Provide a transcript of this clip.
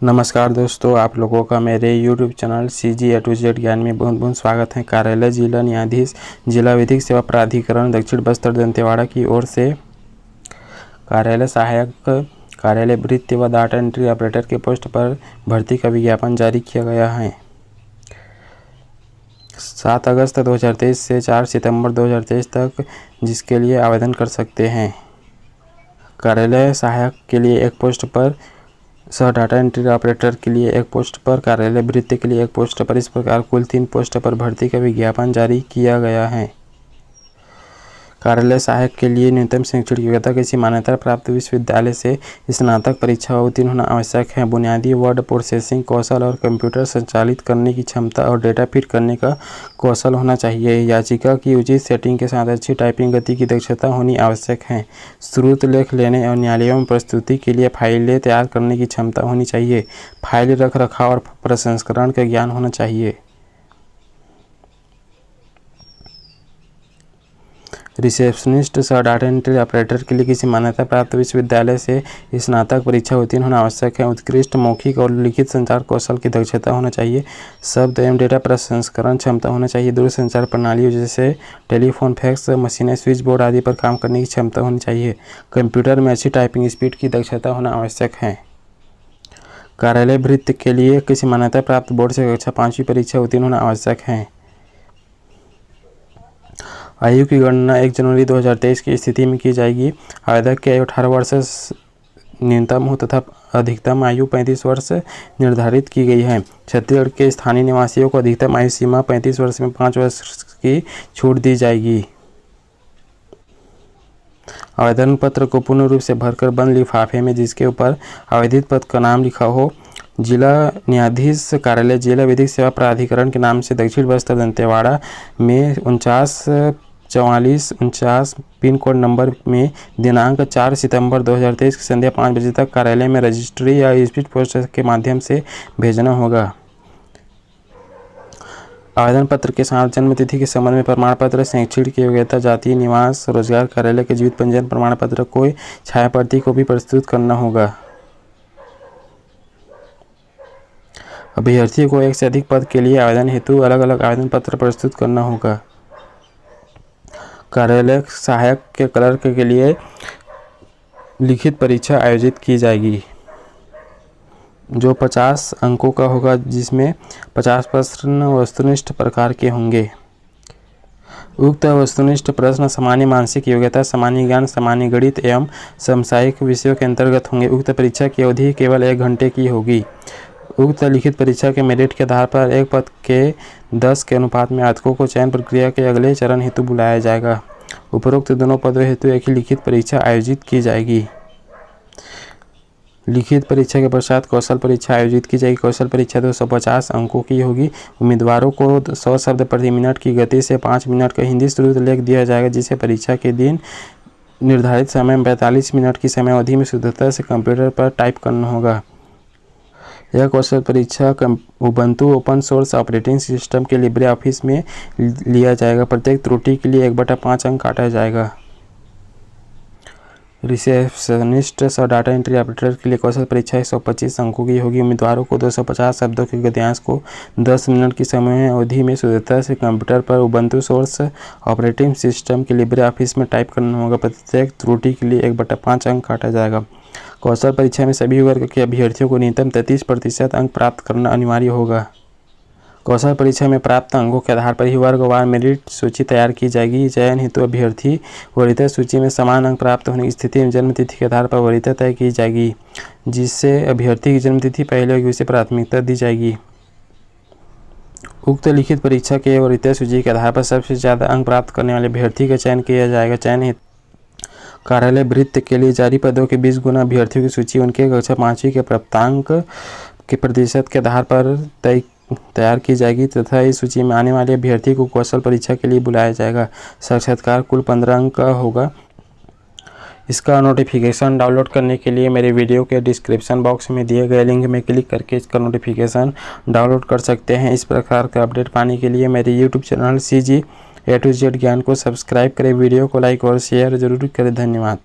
नमस्कार दोस्तों, आप लोगों का मेरे YouTube channel CG A to Z ज्ञान में बहुत बहुत स्वागत है। कार्यालय जिला न्यायाधीश जिला विधिक सेवा प्राधिकरण दक्षिण बस्तर दंतेवाड़ा की ओर से कार्यालय सहायक, कार्यालय वृत्ति व डाटा एंट्री ऑपरेटर के पोस्ट पर भर्ती का विज्ञापन जारी किया गया है। 7 अगस्त 2023 से 4 सितंबर 2023 तक, जिसके लिए आवेदन कर सकते हैं। कार्यालय सहायक के लिए एक पोस्ट पर, सह डाटा एंट्री ऑपरेटर के लिए एक पोस्ट पर, कार्यालय वृत्ति के लिए एक पोस्ट पर, इस प्रकार कुल 3 पोस्ट पर भर्ती का विज्ञापन जारी किया गया है। कार्यालय सहायक के लिए न्यूनतम शैक्षणिक योग्यता किसी मान्यता प्राप्त विश्वविद्यालय से स्नातक परीक्षा उत्तीर्ण होना आवश्यक है। बुनियादी वर्ड प्रोसेसिंग कौशल और कंप्यूटर संचालित करने की क्षमता और डेटा फीड करने का कौशल होना चाहिए। याचिका की उचित सेटिंग के साथ अच्छी टाइपिंग गति की दक्षता होनी आवश्यक है। श्रुत लेख लेने और न्यायालयों में प्रस्तुति के लिए फाइलें तैयार करने की क्षमता होनी चाहिए। फाइल रख रखाव और प्रसंस्करण का ज्ञान होना चाहिए। रिसेप्शनिस्ट सह डाटा एंट्री ऑपरेटर के लिए किसी मान्यता प्राप्त विश्वविद्यालय से स्नातक परीक्षा उत्तीर्ण होना आवश्यक है। उत्कृष्ट मौखिक और लिखित संचार कौशल की दक्षता होना चाहिए। शब्द एवं डेटा प्रसंस्करण क्षमता होना चाहिए। दूरसंचार प्रणालियों जैसे टेलीफोन, फैक्स मशीनें, स्विच बोर्ड आदि पर काम करने की क्षमता होनी चाहिए। कंप्यूटर में अच्छी टाइपिंग स्पीड की दक्षता होना आवश्यक है। कार्यालय वृत्ति के लिए किसी मान्यता प्राप्त बोर्ड से कक्षा 5वीं परीक्षा उत्तीर्ण होना आवश्यक है। आयु की गणना 1 जनवरी 2023 की स्थिति में की जाएगी। आवेदक की आयु 18 वर्ष न्यूनतम हो तथा अधिकतम आयु 35 वर्ष निर्धारित की गई है। छत्तीसगढ़ के स्थानीय निवासियों को अधिकतम आयु सीमा 35 वर्ष में 5 वर्ष की छूट दी जाएगी। आवेदन पत्र को पूर्ण रूप से भरकर बंद लिफाफे में, जिसके ऊपर आवेदित पद का नाम लिखा हो, जिला न्यायाधीश कार्यालय जिला विधिक सेवा प्राधिकरण के नाम से दक्षिण बस्तर दंतेवाड़ा में 494449 पिन कोड नंबर में दिनांक 4 सितंबर 2023 की संध्या 5 बजे तक कार्यालय में रजिस्ट्री या स्पीड पोस्ट के माध्यम से भेजना होगा। आवेदन पत्र के साथ जन्म तिथि के संबंध में प्रमाण पत्र, शैक्षणिक योग्यता, जाति, निवास, रोजगार, कार्यालय के जीवित पंजीयन प्रमाण पत्र को छाया प्रति को भी प्रस्तुत करना होगा। अभ्यर्थी को एक से अधिक पद के लिए आवेदन हेतु अलग अलग आवेदन पत्र प्रस्तुत करना होगा। कार्यालय सहायक के क्लर्क के लिए लिखित परीक्षा आयोजित की जाएगी, जो 50 अंकों का होगा, जिसमें 50 प्रश्न वस्तुनिष्ठ प्रकार के होंगे। उक्त वस्तुनिष्ठ प्रश्न सामान्य मानसिक योग्यता, सामान्य ज्ञान, सामान्य गणित एवं समसामयिक विषयों के अंतर्गत होंगे। उक्त परीक्षा की अवधि केवल 1 घंटे की होगी। उक्त लिखित परीक्षा के मेरिट के आधार पर एक पद के 10 के अनुपात में आवेदकों को चयन प्रक्रिया के अगले चरण हेतु बुलाया जाएगा। उपरोक्त दोनों पदों हेतु एक ही लिखित परीक्षा आयोजित की जाएगी। लिखित परीक्षा के पश्चात कौशल परीक्षा आयोजित की जाएगी। कौशल परीक्षा 250 अंकों की होगी। उम्मीदवारों को 100 शब्द प्रति मिनट की गति से 5 मिनट का हिंदी श्रुत लेख दिया जाएगा, जिसे परीक्षा के दिन निर्धारित समय में 45 मिनट की समय अवधि में शुद्धता से कंप्यूटर पर टाइप करना होगा। यह कौशल परीक्षा Ubuntu open source operating system के लिब्रे ऑफिस में लिया जाएगा। प्रत्येक त्रुटि के लिए 1/5 अंक काटा जाएगा। रिसेप्शनिस्ट सह डाटा एंट्री ऑपरेटर के लिए कौशल परीक्षा 125 अंकों की होगी। उम्मीदवारों को 250 शब्दों के गद्यांश को 10 मिनट की समय अवधि में शुद्धता से कंप्यूटर पर उबंटू सोर्स ऑपरेटिंग सिस्टम के लिब्रे ऑफिस में टाइप करना होगा। प्रत्येक त्रुटि के लिए 1/5 अंक काटा जाएगा। कौशल परीक्षा में सभी वर्ग के अभ्यर्थियों को न्यूनतम 33% अंक प्राप्त करना अनिवार्य होगा। कौशल परीक्षा में प्राप्त अंकों के आधार पर ही वर्गवार मेरिट सूची तैयार की जाएगी। चयन हेतु अभ्यर्थी वरीयता सूची में समान अंक प्राप्त होने की स्थिति में जन्म तिथि के आधार पर वरीयता तय की जाएगी, जिससे अभ्यर्थी की जन्म तिथि पहले होगी उसे प्राथमिकता दी जाएगी। उक्त लिखित परीक्षा के वरीयता सूची के आधार पर सबसे ज़्यादा अंक प्राप्त करने वाले अभ्यर्थी का चयन किया जाएगा। चयन हेतु कार्यालय वृत्ति के लिए जारी पदों के 20 गुना अभ्यर्थियों की सूची उनके कक्षा 5वीं के प्राप्तांक के प्रतिशत के आधार पर तैयार की जाएगी तथा इस सूची में आने वाले अभ्यर्थी को कौशल परीक्षा के लिए बुलाया जाएगा। साक्षात्कार कुल 15 अंक का होगा। इसका नोटिफिकेशन डाउनलोड करने के लिए मेरे वीडियो के डिस्क्रिप्शन बॉक्स में दिए गए लिंक में क्लिक करके इसका नोटिफिकेशन डाउनलोड कर सकते हैं। इस प्रकार का अपडेट पाने के लिए मेरे YouTube channel CG A to Z ज्ञान को सब्सक्राइब करें, वीडियो को लाइक और शेयर जरूर करें। धन्यवाद।